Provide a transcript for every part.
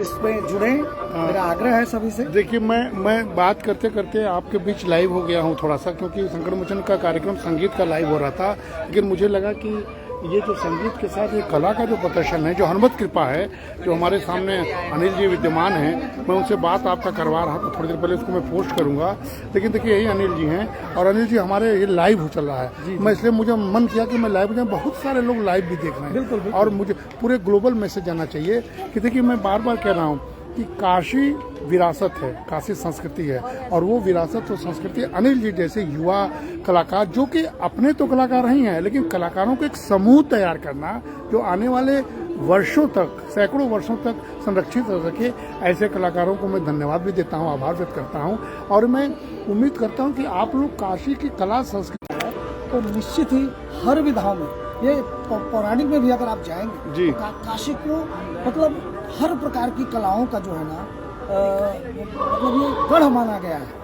इसमें जुड़े, मेरा आग्रह है सभी से। देखिए, मैं बात करते करते आपके बीच लाइव हो गया हूँ थोड़ा सा, क्योंकि संकट मोचन का कार्यक्रम संगीत का लाइव हो रहा था, लेकिन मुझे लगा कि ये जो संगीत के साथ ये कला का जो प्रदर्शन है, जो हनुमत कृपा है, जो हमारे सामने अनिल जी विद्यमान हैं, मैं उनसे बात आपका करवा रहा था थोड़ी देर पहले, उसको मैं पोस्ट करूंगा। लेकिन देखिए, यही अनिल जी हैं और अनिल जी हमारे ये लाइव हो चल रहा है। मैं इसलिए मुझे मन किया कि मैं लाइव हो जाऊँ, बहुत सारे लोग लाइव भी देख रहे हैं। बिल्कुल। और मुझे पूरे ग्लोबल मैसेज जाना चाहिए कि देखिए, मैं बार बार कह रहा हूँ कि काशी विरासत है, काशी संस्कृति है, और वो विरासत और संस्कृति अनिल जी जैसे युवा कलाकार, जो कि अपने तो कलाकार ही हैं, लेकिन कलाकारों को एक समूह तैयार करना जो आने वाले वर्षों तक, सैकड़ों वर्षों तक संरक्षित हो सके, ऐसे कलाकारों को मैं धन्यवाद भी देता हूँ, आभार व्यक्त करता हूँ। और मैं उम्मीद करता हूँ कि आप लोग काशी की कला संस्कृति है तो निश्चित ही हर विधाओं में, ये पौराणिक में भी अगर आप जाएंगे जी, तो काशी को मतलब हर प्रकार की कलाओं का जो है ना, मतलब ये गढ़ माना गया है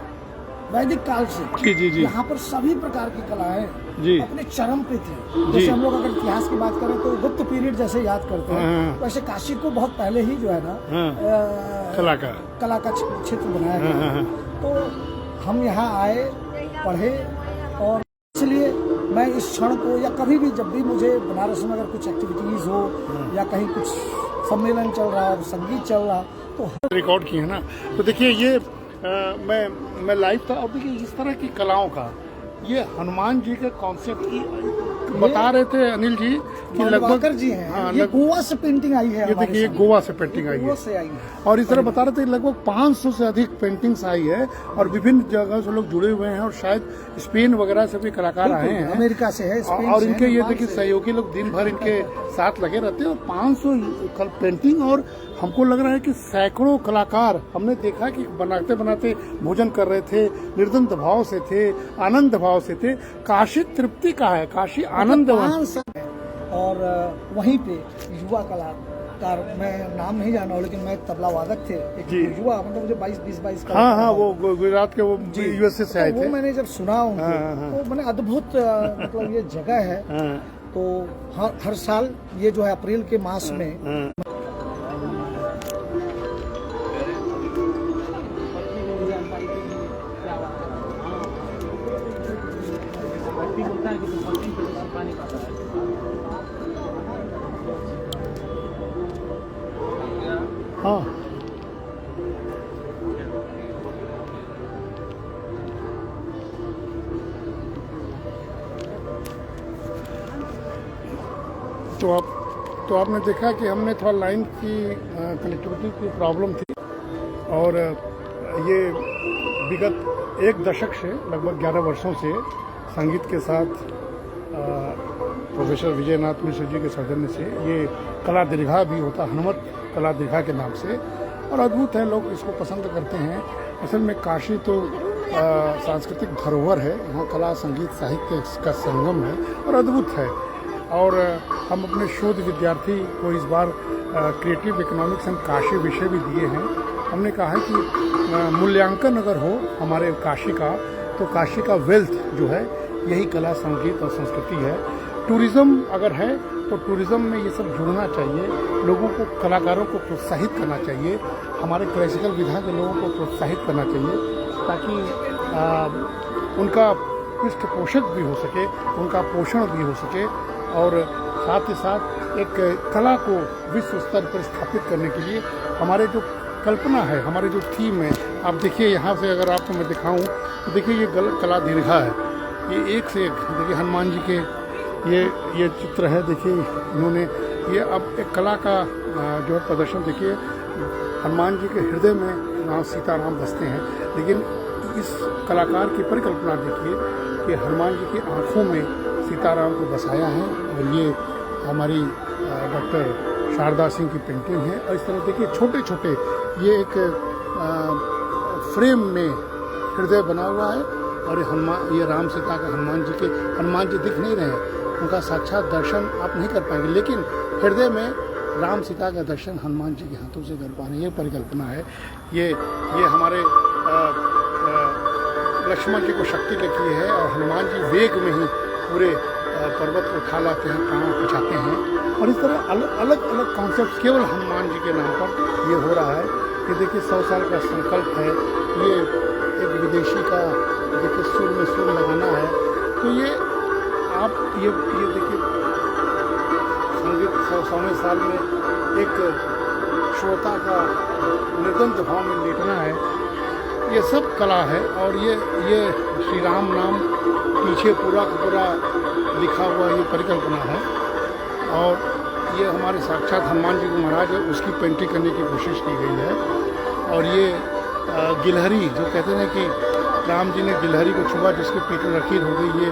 वैदिक काल से। जी। यहाँ पर सभी प्रकार की कलाएं जी अपने चरम पे थी। जैसे हम लोग अगर इतिहास की बात करें तो गुप्त पीरियड जैसे याद करते हैं, वैसे काशी को बहुत पहले ही जो है ना कला का क्षेत्र बनाया गया। तो हम यहाँ आए, पढ़े, और इसलिए मैं इस क्षण को, या कभी भी जब भी मुझे बनारस में अगर कुछ एक्टिविटीज हो या कहीं कुछ सम्मेलन चल रहा हो, संगीत चल रहा, तो रिकॉर्ड किए हैं ना। तो देखिए, ये मैं लाइव था, और देखिए इस तरह की कलाओं का, ये हनुमान जी के कॉन्सेप्ट की बता रहे थे अनिल जी कि लगभग जी हैं। हाँ, ये गोवा से पेंटिंग आई है। ये देखिए, गोवा से पेंटिंग आई है, और इस तरह बता रहे थे लगभग 500 से अधिक पेंटिंग्स आई है, और विभिन्न जगह से लोग जुड़े हुए हैं, और शायद स्पेन वगैरह से भी कलाकार आए हैं, अमेरिका से है, और इनके ये देखिए सहयोगी लोग दिन भर इनके साथ लगे रहते हैं, और 500 पेंटिंग, और हमको लग रहा है कि सैकड़ों कलाकार हमने देखा कि बनाते बनाते भोजन कर रहे थे, निर्द्वंद भाव से थे, आनंद भाव से थे। काशी तृप्ति का है, काशी आनंद। और वहीं पे युवा कलाकार, मैं नाम नहीं जाना हूँ, लेकिन मैं तबला वादक थे एक युवा, मतलब मुझे 22 का। हाँ, वो गुजरात के, वो यूएसए से आए थे। वो मैंने जब सुना उनको, तो मैंने अद्भुत, मतलब ये जगह है। तो हर साल ये जो है अप्रैल के मास में हाँ, तो आपने देखा कि हमने थोड़ा लाइन की कनेक्टिविटी की प्रॉब्लम थी, और ये विगत एक दशक से, लगभग 11 वर्षों से संगीत के साथ प्रोफेसर विजयनाथ मिश्र जी के सौजन्य से ये कला दीर्घा भी होता, हनुमत कला दीर्घा के नाम से, और अद्भुत है, लोग इसको पसंद करते हैं। असल में काशी तो सांस्कृतिक धरोहर है, यहाँ कला संगीत साहित्य का संगम है, और अद्भुत है। और हम अपने शोध विद्यार्थी को इस बार क्रिएटिव इकोनॉमिक्स एंड काशी विषय भी दिए हैं। हमने कहा है कि मूल्यांकन अगर हो हमारे काशी का, तो काशी का वेल्थ जो है यही कला संगीत और संस्कृति है। टूरिज्म अगर है तो टूरिज्म में ये सब जुड़ना चाहिए, लोगों को, कलाकारों को प्रोत्साहित करना चाहिए, हमारे क्लासिकल विधा के लोगों को प्रोत्साहित करना चाहिए, ताकि उनका पृष्ठपोषक भी हो सके, उनका पोषण भी हो सके, और साथ ही साथ एक कला को विश्व स्तर पर स्थापित करने के लिए हमारे जो कल्पना है, हमारे जो थीम है, आप देखिए यहाँ से अगर आपको मैं दिखाऊं तो देखिए ये कला दीर्घा है, ये एक से एक, देखिए हनुमान जी के ये चित्र है, देखिए इन्होंने ये अब एक कला का जो है प्रदर्शन, देखिए हनुमान जी के हृदय में राम सीताराम बसते हैं, लेकिन इस कलाकार की परिकल्पना देखिए कि हनुमान जी की आँखों में सीताराम को बसाया है, और ये हमारी डॉक्टर शारदा सिंह की पेंटिंग है। और इस तरह देखिए छोटे छोटे ये एक फ्रेम में हृदय बना हुआ है, और ये राम सीता का, हनुमान जी दिख नहीं रहे हैं, उनका साक्षात दर्शन आप नहीं कर पाएंगे, लेकिन हृदय में राम सीता का दर्शन हनुमान जी के हाथों से कर पाना, ये परिकल्पना है। ये हमारे लक्ष्मण जी को शक्ति लिखी है, और हनुमान जी वेग में ही पूरे पर्वत को उठा लाते हैं, प्राण बचाते हैं। और इस तरह अलग अलग कॉन्सेप्ट केवल हनुमान जी के नाम पर ये हो रहा है कि देखिए 100 साल का संकल्प है, ये एक विदेशी का देखिए सुर में सुर लगाना है। तो ये आप ये देखिए संगीत 100वें साल में एक श्रोता का निर्द्वंद भाव में लेटना है, ये सब कला है। और ये श्री राम नाम पीछे पूरा का पूरा लिखा हुआ ये परिकल्पना है, और ये हमारे साक्षात हनुमान जी महाराज है उसकी पेंटिंग करने की कोशिश की गई है। और ये गिलहरी जो कहते हैं कि राम जी ने गिलहरी को छुआ जिसके पीठ में लकीर हो गई, ये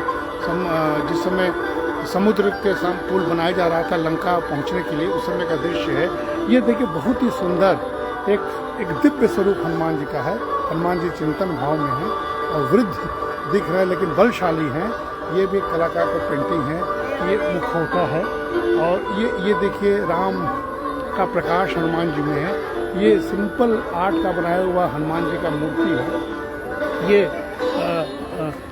जिस समय समुद्र के साथ पुल बनाया जा रहा था लंका पहुंचने के लिए, उस समय का दृश्य है। ये देखिए बहुत ही सुंदर एक दिव्य स्वरूप हनुमान जी का है। हनुमान जी चिंतन भाव में हैं और वृद्ध दिख रहा है लेकिन बलशाली हैं। ये भी कलाकार का पेंटिंग है, ये मुखौटा है। और ये देखिए राम का प्रकाश हनुमान जी में है। ये सिंपल आर्ट का बनाया हुआ हनुमान जी का मूर्ति है। ये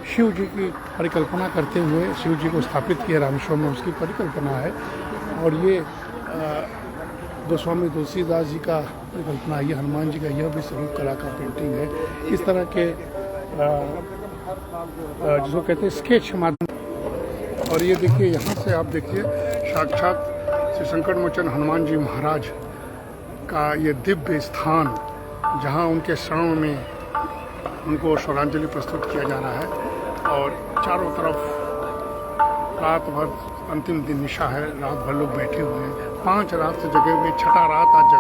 शिव जी की परिकल्पना करते हुए शिव जी को स्थापित किया रामेश्वरम में, उसकी परिकल्पना है। और ये गोस्वामी तुलसीदास जी का परिकल्पना है। ये हनुमान जी का यह भी स्वरूप कला का पेंटिंग है। इस तरह के जिसको कहते हैं स्केच माध्यम। और ये देखिए यहाँ से आप देखिए साक्षात श्री संकट मोचन हनुमान जी महाराज का ये दिव्य स्थान, जहाँ उनके शरण में उनको श्रद्धांजलि प्रस्तुत किया जा रहा है। और चारों तरफ रात भर अंतिम दिन निशा है, रात भर लोग बैठे हुए हैं, 5 रात से जगे हुए, 6ठा रात आज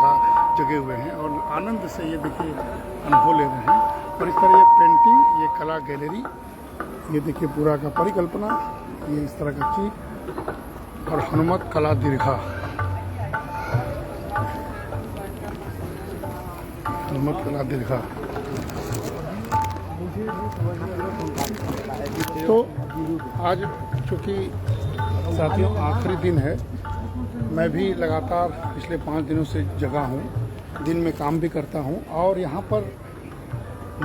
जगे हुए हैं और आनंद से ये देखिए अनुभव ले रहे हैं। और इस तरह ये पेंटिंग, ये कला गैलरी, ये देखिए पूरा का परिकल्पना, ये इस तरह का चीज। और हनुमत कला दीर्घा, हनुमत कला दीर्घा। तो आज चूँकि साथियों आखिरी दिन है, मैं भी लगातार पिछले 5 दिनों से जगा हूँ, दिन में काम भी करता हूँ। और यहाँ पर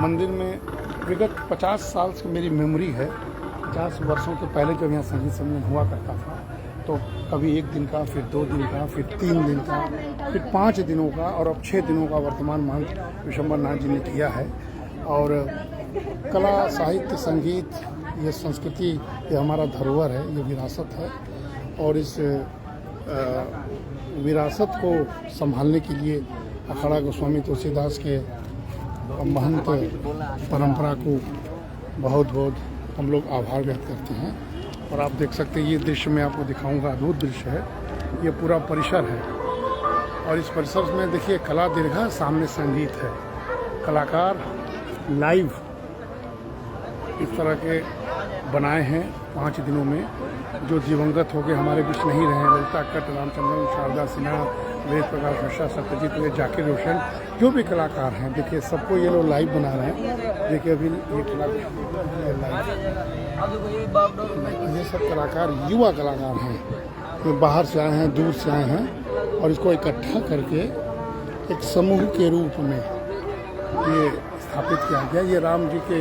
मंदिर में विगत 50 साल से मेरी मेमोरी है। 50 वर्षों के पहले जब यहाँ संगीत सम्मेलन हुआ करता था तो कभी 1 दिन का, फिर 2 दिन का, फिर 3 दिन का, फिर 5 दिनों का, और अब 6 दिनों का वर्तमान महंत विशंबर नाथ जी ने किया है। और कला, साहित्य, संगीत, ये संस्कृति, ये हमारा धरोहर है, ये विरासत है। और इस विरासत को संभालने के लिए अखाड़ा गोस्वामी तुलसीदास के महंत परंपरा को बहुत बहुत हम लोग आभार व्यक्त करते हैं। और आप देख सकते हैं ये दृश्य मैं आपको दिखाऊंगा, अद्भुत दृश्य है। ये पूरा परिसर है और इस परिसर में देखिए कला दीर्घा, सामने संगीत है, कलाकार लाइव इस तरह के बनाए हैं 5 दिनों में, जो दिवंगत होकर हमारे बीच नहीं रहे हैं। ललिता कट, रामचंद्रन, शारदा सिन्हा, वेद प्रकाश मिश्रा, सत्यजीत रे, जाकिर रोशन, जो भी कलाकार हैं देखिए सबको ये लोग लाइव बना रहे हैं। देखिए अभी ये ये सब कलाकार युवा कलाकार हैं, ये बाहर से आए हैं, दूर से आए हैं, और इसको इकट्ठा करके एक समूह के रूप में ये स्थापित किया गया। ये राम जी के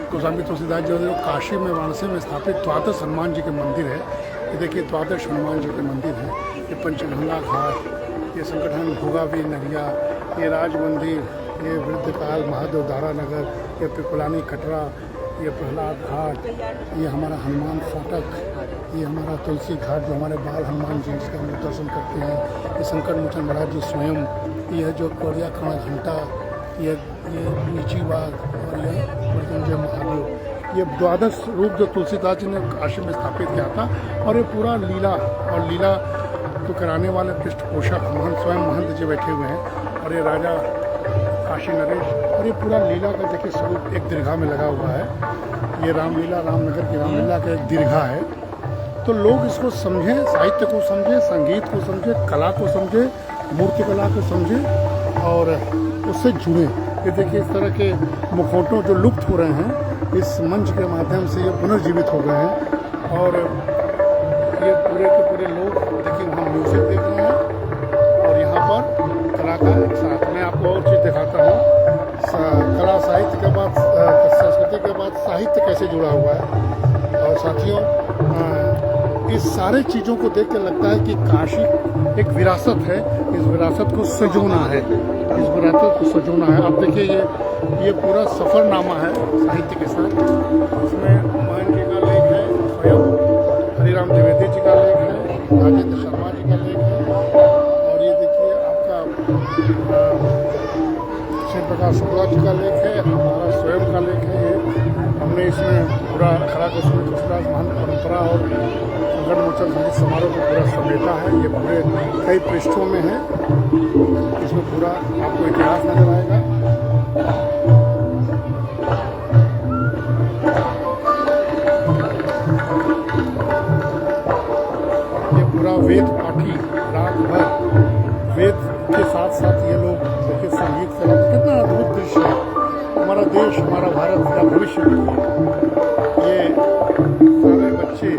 गोस्वामी तुलसीदास जी जो काशी में, वाराणसी में स्थापित द्वादश हनुमान जी के मंदिर है। ये देखिए द्वादश हनुमान जी के मंदिर हैं। ये पंचगंगा घाट, ये संकटहन भोगावी नरिया, ये राज मंदिर, ये वृद्धकाल महादेव दारा नगर, ये पिपलानी कटरा, ये प्रहलाद घाट, ये हमारा हनुमान फाटक, ये हमारा तुलसी घाट जो हमारे बाल हनुमान जी जिसका हम दर्शन करते हैं। ये संकट मोचन महाराज जी स्वयं, ये जो कोरिया खाना घंटा, ये नीची बाग, और ये मृत्युंजय महादेव, ये द्वादश रूप जो तुलसीदास जी ने काशी में स्थापित किया था। और ये पूरा लीला, और लीला तो कराने वाले पृष्ठपोषक महंत स्वयं महंत जी बैठे हुए हैं। और ये राजा काशी नरेश, और ये पूरा लीला का देखिए स्वरूप एक दीर्घा में लगा हुआ है। ये रामलीला, रामनगर की रामलीला का एक दीर्घा है। तो लोग इसको समझें, साहित्य को समझें, संगीत को समझें, कला को समझें, मूर्ति कला को समझें और उससे जुड़ें। ये देखिए इस तरह के मुखौटों जो लुप्त हो रहे हैं, इस मंच के माध्यम से ये पुनर्जीवित हो गए हैं। और ये पूरे के पूरे लोग देखिए वहाँ म्यूजिक देख रहे हैं और यहाँ पर कलाकार एक साथ। मैं आपको और चीज़ दिखाता हूँ, कला साहित्य के बाद, संस्कृति के बाद साहित्य कैसे जुड़ा हुआ है। और साथियों इस सारे चीज़ों को देख के लगता है कि काशी एक विरासत है, इस विरासत को सजोना है, इस विरासत को सजोना है। अब देखिए ये पूरा सफ़रनामा है साहित्य के साथ। इसमें मान जी का लेख है, स्वयं हरिराम द्विवेदी जी का लेख है, राजेंद्र शर्मा जी का लेख है, और ये देखिए आपका शिव प्रकाश शुक्ला जी का लेख है, हमारा स्वयं का लेख है। ये हमने इसमें पूरा खड़ा कौशल तुलसीदास महंत परंपरा और संकट मोचन संगीत समारोह को पूरा समेटा है। ये पूरे कई पृष्ठों में है, इसमें पूरा आपको इतिहास नजर आएगा। ये पूरा वेद पाठी रात भर वेद के साथ साथ ये लोग देखिए संगीत कर रहे हैं। कितना अद्भुत दृश्य है। हमारा देश, हमारा भारत का भविष्य, ये सारे बच्चे